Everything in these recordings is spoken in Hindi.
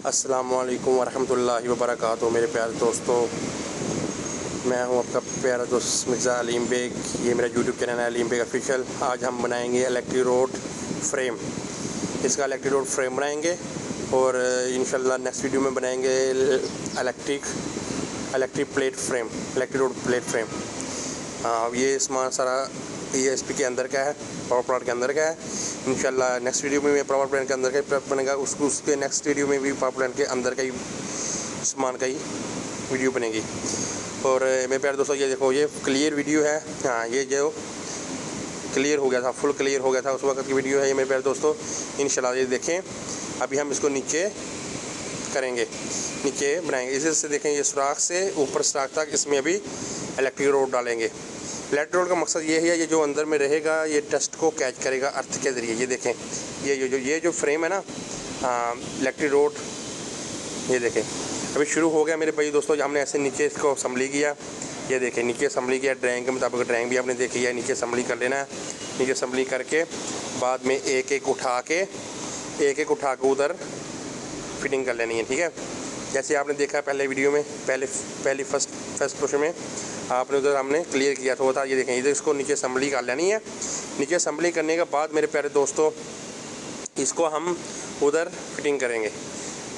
अस्सलाम वालेकुम वरहमतुल्लाहि वबरकातुहू। मेरे प्यारे दोस्तों, मैं हूं आपका प्यारा दोस्त मिर्ज़ा अलीम बेग। ये मेरा यूट्यूब चैनल है अलीम बेग ऑफिशियल। आज हम बनाएंगे इलेक्ट्रोड फ्रेम। इसका इलेक्ट्रोड फ्रेम बनाएंगे और इंशाल्लाह नेक्स्ट वीडियो में बनाएंगे electric plate frame, electrode plate frame. ये सामान सारा ESP के अंदर का है, पावर प्लांट के अंदर का है। इंशाल्लाह नेक्स्ट वीडियो में पावर प्लांट के अंदर का ही बनेगा, उसके नेक्स्ट वीडियो में भी पावर प्लांट के अंदर का ही सामान का ही वीडियो बनेगी। और मेरे प्यारे दोस्तों, ये देखो, ये क्लियर वीडियो है। हाँ, ये जो क्लियर हो गया था, फुल क्लियर हो गया था उस वक्त की वीडियो है ये मेरे प्यारे दोस्तों। इंशाल्लाह ये देखें, अभी हम इसको नीचे करेंगे, नीचे बनाएंगे। इसी से देखें, ये सुराख से ऊपर सुराख तक इसमें अभी इलेक्ट्रोड डालेंगे। इलेक्ट्रोड का मकसद ये है, ये जो अंदर में रहेगा ये डस्ट को कैच करेगा अर्थ के ज़रिए। ये देखें, ये जो फ्रेम है ना इलेक्ट्रोड, ये देखें अभी शुरू हो गया मेरे भाई दोस्तों। हमने ऐसे नीचे इसको असम्बली किया, ये देखें नीचे असम्बली किया ड्राइंग के मुताबिक। ड्राइंग भी आपने देखी है, नीचे असम्बली कर लेना है। नीचे असम्बली करके बाद में एक एक उठा के उधर फिटिंग कर लेनी है, ठीक है। जैसे आपने देखा पहले वीडियो में, पहली फर्स्ट पोर्शन में आपने उधर हमने क्लियर किया था वो था। ये देखें, इधर इसको नीचे असम्बली कर लेनी है। नीचे असम्बली करने के बाद मेरे प्यारे दोस्तों, इसको हम उधर फिटिंग करेंगे।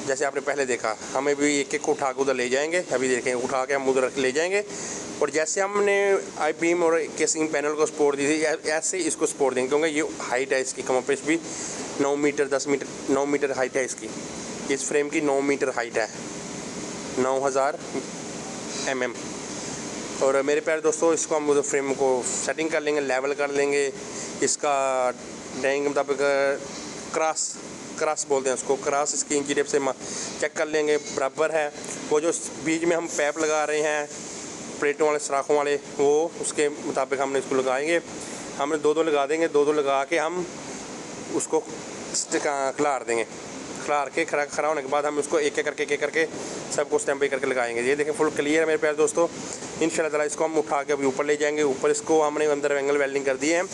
जैसे आपने पहले देखा, हमें भी एक एक उठा के उधर ले जाएंगे। अभी देखें, उठा के हम उधर ले जाएंगे। और जैसे हमने आई बीम और केसिंग पैनल को सपोर्ट दी थी, ऐसे ही इसको सपोर्ट देंगे, क्योंकि ये हाइट है इसकी कम पेश भी 9 मीटर हाइट है इसकी। इस फ्रेम की 9 मीटर हाइट है, 9000 mm। और मेरे प्यारे दोस्तों, इसको हम उधर फ्रेम को सेटिंग कर लेंगे, लेवल कर लेंगे। इसका ड्राइंग के मुताबिक क्रॉस बोलते हैं उसको, क्रॉस इसकी इंची टेप से चेक कर लेंगे बराबर है। वो जो बीच में हम पैप लगा रहे हैं प्लेटों वाले, सराखों वाले, वो उसके मुताबिक हमने इसको लगाएंगे। हमने दो लगा देंगे, दो लगा के हम उसको खिलार देंगे। खड़ा होने के बाद हम उसको एक एक करके सबको स्टैम्प करके लगाएंगे। ये देखें, फुल क्लियर है मेरे प्यारे दोस्तों। इंशाल्लाह ताला इसको हम उठा के अभी ऊपर ले जाएंगे। ऊपर इसको हमने अंदर एंगल वेल्डिंग कर दिए हैं।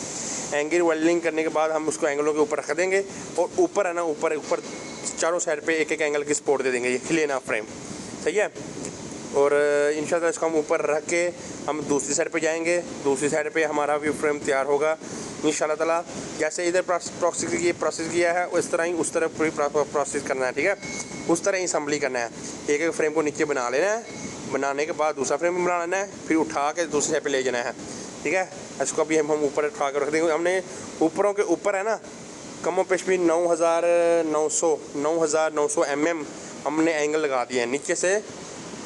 एंगल वेल्डिंग करने के बाद हम उसको एंगलों के ऊपर रख देंगे और ऊपर है ना, ऊपर चारों साइड पे एक एंगल की सपोर्ट दे देंगे। ये क्लियर ना फ्रेम, सही है। और इंशाल्लाह इसको हम ऊपर रख के हम दूसरी साइड पे जाएंगे। दूसरी साइड पे हमारा भी फ्रेम तैयार होगा इंशाल्लाह ताला। जैसे इधर प्रोसेस किया है उस तरह ही उस तरह पूरी प्रोसेस करना है, ठीक है। उस तरह ही असम्बली करना है। एक एक फ्रेम को नीचे बना लेना है, बनाने के बाद दूसरा फ्रेम बना लेना है, फिर उठा के दूसरी साइड पे ले जाना है, ठीक है। इसको अभी हम ऊपर उठा कर रख देंगे। हमने ऊपरों के ऊपर है ना, कमो पेश भी 9900 mm हमने एंगल लगा दिए हैं नीचे से,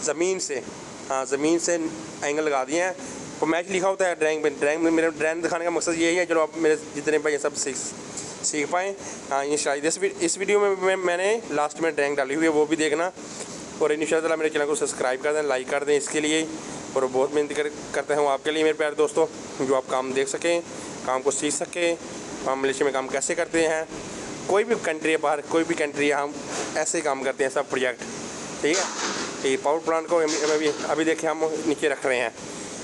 ज़मीन से। हाँ, ज़मीन से एंगल लगा दिए हैं। और मैच लिखा होता है ड्राइंग में। मेरे ड्राइंग दिखाने का मकसद यही है, चलो आप मेरे जितने भाई सब सीख पाएँ। हाँ, इंशाल्लाह इस वीडियो में मैंने लास्ट में ड्राइंग डाली हुई है, वो भी देखना। और इंशाल्लाह मेरे चैनल को सब्सक्राइब कर दें, लाइक कर दें इसके लिए। और बहुत मेहनत करते हैं आपके लिए मेरे प्यारे दोस्तों, जो आप काम देख सकें, काम को सीख सकें, हम मलेशिया में काम कैसे करते हैं। कोई भी कंट्री है, बाहर कोई भी कंट्री है, हम ऐसे ही काम करते हैं सब प्रोजेक्ट, ठीक है। ये पावर प्लांट को अभी देखें हम नीचे रख रहे हैं।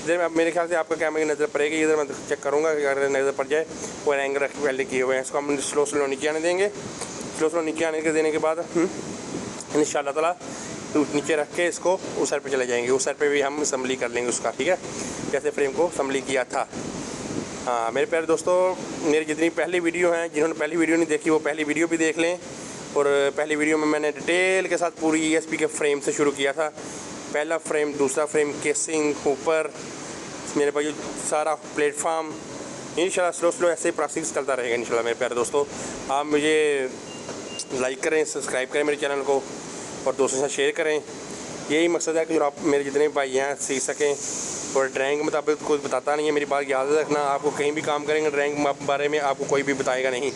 इधर मेरे ख्याल से आपका कैमरे की नज़र पड़ेगी, इधर मैं चेक करूँगा अगर नज़र पड़ जाए। और एंगल रख वेल्डिंग किए हुए हैं, इसको हम स्लो नीचे आने देंगे। स्लो नीचे आने के देने के बाद इंशाल्लाह ताला तो नीचे रख के इसको उस साइड पे चले जाएंगे। उस साइड पे भी हम असम्बली कर लेंगे उसका, ठीक है, जैसे फ्रेम को असम्बली किया था। हाँ मेरे प्यारे दोस्तों, मेरी जितनी पहली वीडियो हैं, जिन्होंने पहली वीडियो नहीं देखी वो पहली वीडियो भी देख लें। और पहली वीडियो में मैंने डिटेल के साथ पूरी ESP के फ्रेम से शुरू किया था। पहला फ्रेम, दूसरा फ्रेम, केसिंग, ऊपर मेरे भाई सारा प्लेटफार्म। इंशाल्लाह स्लो ऐसे प्रोसेस चलता रहेगा इंशाल्लाह मेरे प्यारे दोस्तों। आप मुझे लाइक करें, सब्सक्राइब करें मेरे चैनल को और दोस्तों से शेयर करें। यही मकसद है कि जो आप मेरे जितने भाई हैं सीख सकें। और ड्राइंग के मुताबिक कोई बताता नहीं है, मेरी बात याद रखना। आपको कहीं भी काम करेंगे ड्राइंग बारे में आपको कोई भी बताएगा नहीं।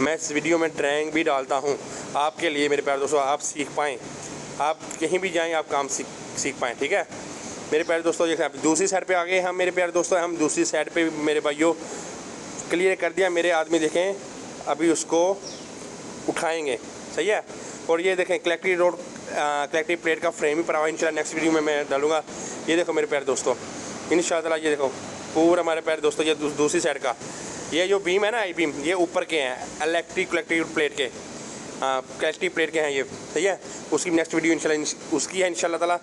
मैं इस वीडियो में ड्राइंग भी डालता हूँ आपके लिए मेरे प्यारे दोस्तों, आप सीख पाएँ, आप कहीं भी जाएँ आप काम सीख पाएँ, ठीक है मेरे प्यारे दोस्तों। जैसे आप दूसरी साइड पे आ गए हम मेरे प्यारे दोस्तों, हम दूसरी साइड पे मेरे भाइयों क्लियर कर दिया। मेरे आदमी देखें अभी उसको उठाएंगे, सही है। और ये देखें इलेक्ट्रिक प्लेट का फ्रेम ही पड़ा हुआ है, इंशाल्लाह नेक्स्ट वीडियो में मैं डालूँगा। ये देखो मेरे प्यारे दोस्तों, इंशाल्लाह ये देखो पूरा हमारे प्यारे दोस्तों, ये दूसरी साइड का ये जो बीम है ना, आई बीम, ये ऊपर के हैं इलेक्ट्रिक प्लेट के। क्लैरिटी प्लेट के हैं ये, सही है। उसकी नेक्स्ट वीडियो इंशाल्लाह उसकी है इंशाल्लाह ताला।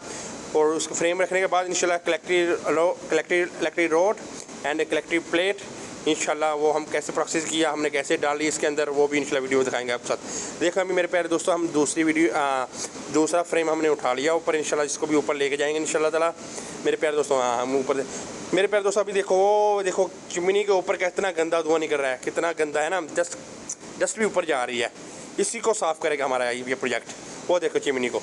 और उसको फ्रेम रखने के बाद इंशाल्लाह collective road and collective plate इंशाल्लाह वो हम कैसे प्रोसेस किया, हमने कैसे डाली इसके अंदर, वो भी इंशाल्लाह वीडियो दिखाएंगे आपके साथ। देखो अभी मेरे प्यारे दोस्तों, हम दूसरा फ्रेम हमने उठा लिया ऊपर इंशाल्लाह, इसको भी ऊपर लेके जाएंगे इंशाल्लाह ताला मेरे प्यारे दोस्तों। हाँ, हम ऊपर मेरे प्यारे दोस्तों अभी देखो चिमनी के ऊपर कितना गंदा धुआं निकल रहा है, कितना गंदा है ना, डस्ट भी ऊपर जा रही है। इसी को साफ़ करेगा हमारा ये प्रोजेक्ट। वो देखो चिमनी को,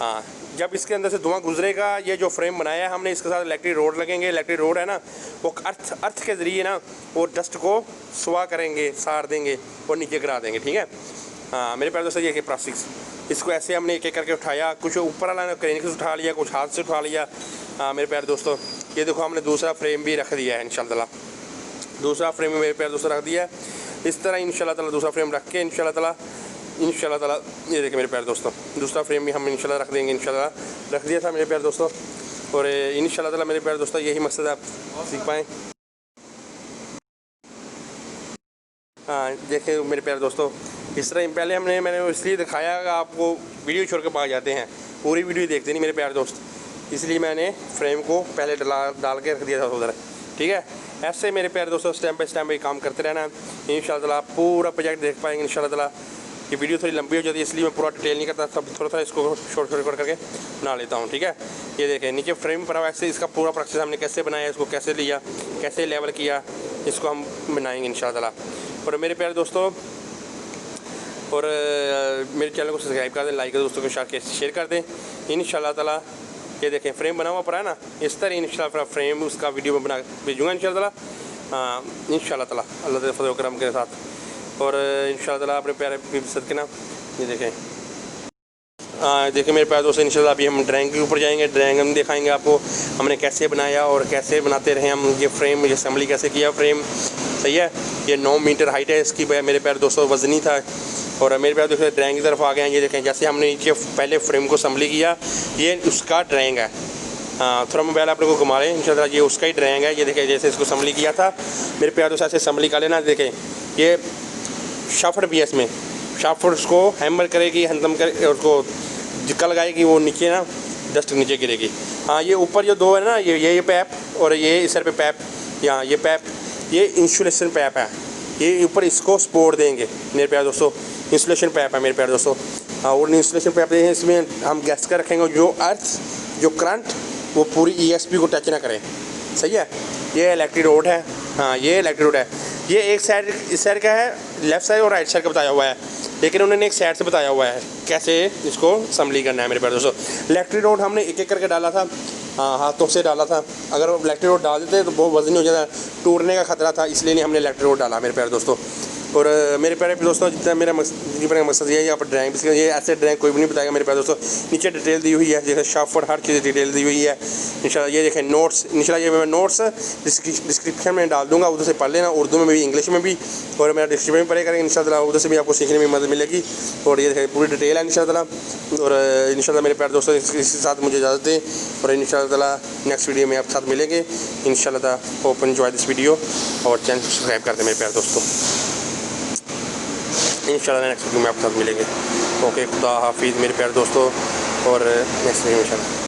हाँ, जब इसके अंदर से धुआं गुजरेगा, ये जो फ्रेम बनाया है हमने, इसके साथ इलेक्ट्रिक रोड लगेंगे। इलेक्ट्रिक रोड है ना, वो अर्थ के ज़रिए ना वो डस्ट को सुहा करेंगे, सार देंगे और नीचे गिरा देंगे, ठीक है। हाँ मेरे प्यारे दोस्तों, ये प्रोसेस, इसको ऐसे हमने एक एक करके उठाया, कुछ ऊपर वाला क्रेन से उठा लिया, कुछ हाथ से उठा लिया। हाँ मेरे प्यारे दोस्तों, ये देखो हमने दूसरा फ्रेम भी रख दिया है इंशाल्लाह। दूसरा फ्रेम मेरे प्यारे दोस्तों रख दिया है इस तरह इंशाल्लाह ताला। दूसरा फ्रेम रख के इंशाल्लाह ताला ये देखिए मेरे प्यारे दोस्तों, दूसरा फ्रेम भी हम इंशाल्लाह रख देंगे। इंशाल्लाह रख दिया था मेरे प्यारे दोस्तों। और इंशाल्लाह ताला मेरे प्यारे दोस्तों यही मकसद आप सीख पाएँ। हाँ देखिए मेरे प्यारे दोस्तों, इस तरह पहले मैंने इसलिए दिखाया कि आपको वीडियो छोड़ के भाग जाते हैं, पूरी वीडियो देखते नहीं मेरे प्यारे दोस्त, इसलिए मैंने फ्रेम को पहले डाल के रख दिया था उधर, ठीक है। ऐसे मेरे प्यारे दोस्तों स्टेप बाई स्टेप काम करते रहना, इंशाल्लाह ताला आप पूरा प्रोजेक्ट देख पाएंगे इंशाल्लाह ताला। ये वीडियो थोड़ी लंबी हो जाती है इसलिए मैं पूरा डिटेल नहीं करता, सब थोड़ा इसको शॉर्ट करके बना लेता हूँ, ठीक है। ये देखें नीचे फ्रेम पर वैसे इसका पूरा प्रोसेस हमने कैसे बनाया, इसको कैसे लिया, कैसे लेवल किया, इसको हम बनाएंगे इंशाल्लाह ताला। और मेरे प्यारे दोस्तों, और मेरे चैनल को सब्सक्राइब कर दें, लाइक कर दोस्तों के साथ शेयर कर दें इंशाल्लाह ताला। ये देखें फ्रेम बना हुआ पड़ा है ना, इस तरह इंशाल्लाह फ्रेम उसका वीडियो में बना भेजूँगा इंशाल्लाह ताला, इंशाल्लाह ताला अल्लाह के फज़ल व करम के साथ। और इंशाल्लाह ताला अपने प्यारे सदके ना, ये देखें देखिए मेरे प्यारे दोस्तों, इंशाल्लाह अभी हम ड्राइंग के ऊपर जाएंगे। ड्राइंग हम दिखाएंगे आपको हमने कैसे बनाया और कैसे बनाते रहे हम। ये फ्रेम, ये असेंबली कैसे किया फ्रेम, सही है। ये 9 मीटर हाइट है इसकी मेरे प्यारे दोस्तों, वज़नी था। और मेरे प्यारे दोस्तों ड्राइंग की तरफ आ गए हैं। ये देखें जैसे हमने नीचे पहले फ्रेम को असेंबली किया, ये उसका ड्राइंग है। हाँ थोड़ा मोबाइल आप लोगों को घुमा लें इंशाल्लाह, ये उसका ही ड्राइंग है। ये देखें जैसे इसको असेंबली किया था मेरे प्यारे दोस्तों, ऐसे असेंबली कर लेना। देखें ये शाफ्ट भी है, इसमें शाफ्ट उसको हैमर करेगी, हंदम कर उसको जिक्का लगाएगी, वो नीचे ना डस्ट नीचे गिरेगी। हाँ ये ऊपर जो 2 है ना, ये पैप और ये इस सर पे पैप, यहाँ ये पैप, ये इंसुलेशन पैप है। ये ऊपर इसको सपोर्ट देंगे मेरे प्यारे दोस्तों, इंसुलेशन पैप है मेरे प्यारे दोस्तों। हाँ और इंसुलेशन पैप देंगे, इसमें हम गैस कर रखेंगे जो अर्थ जो करंट वो पूरी ESP को टच ना करें, सही है। ये इलेक्ट्रिक रोड है, हाँ ये इलेक्ट्रिक रोड है। ये एक साइड इस साइड का है, लेफ़्ट साइड और राइट साइड का बताया हुआ है, लेकिन उन्होंने एक साइड से बताया हुआ है कैसे इसको असेंबली करना है मेरे प्यारे दोस्तों। इलेक्ट्रिक रोड हमने एक एक करके डाला था, हाँ हाथों से डाला था। अगर इलेक्ट्रिक रोड डाल देते तो बहुत वजनी हो जाता, टूटने का खतरा था, इसलिए नहीं हमने इलेक्ट्रिक रोड डाला मेरे प्यारे दोस्तों। और मेरे प्यारे दोस्तों, जितना मेरा मकसद ये है, यहाँ पर ड्राइंग ये ऐसे ड्राइंग कोई भी नहीं बताएगा मेरे प्यारे दोस्तों। नीचे डिटेल दी हुई है, जैसे शाफ्ट हर चीज़ डिटेल दी हुई है इंशाल्लाह। ये देखें नोट्स, इंशाल्लाह ये मैं नोट्स डिस्क्रिप्शन में डाल दूँगा, उधर से पढ़ लेना, उर्दू में भी इंग्लिश में भी, और मेरा डिस्क्रिप्शन में पढ़े करेंगे इंशाल्लाह, उधर से भी आपको सीखने में मदद मिलेगी। और ये देखें पूरी डिटेल है इंशाल्लाह। और इंशाल्लाह मेरे प्यारे दोस्तों इसके साथ मुझे इजाज़त दें, और इंशाल्लाह नेक्स्ट वीडियो में आपके साथ मिलेंगे इंशाल्लाह। होप एंजॉय दिस वीडियो और चैनल सब्सक्राइब कर दें मेरे प्यारे दोस्तों। इंशाल्लाह नेक्स्ट वीडियो में आपके साथ मिलेंगे। ओके खुदा हाफिज़ मेरे प्यारे दोस्तों, और नेक्स्ट वीडियो में इंशाल्लाह।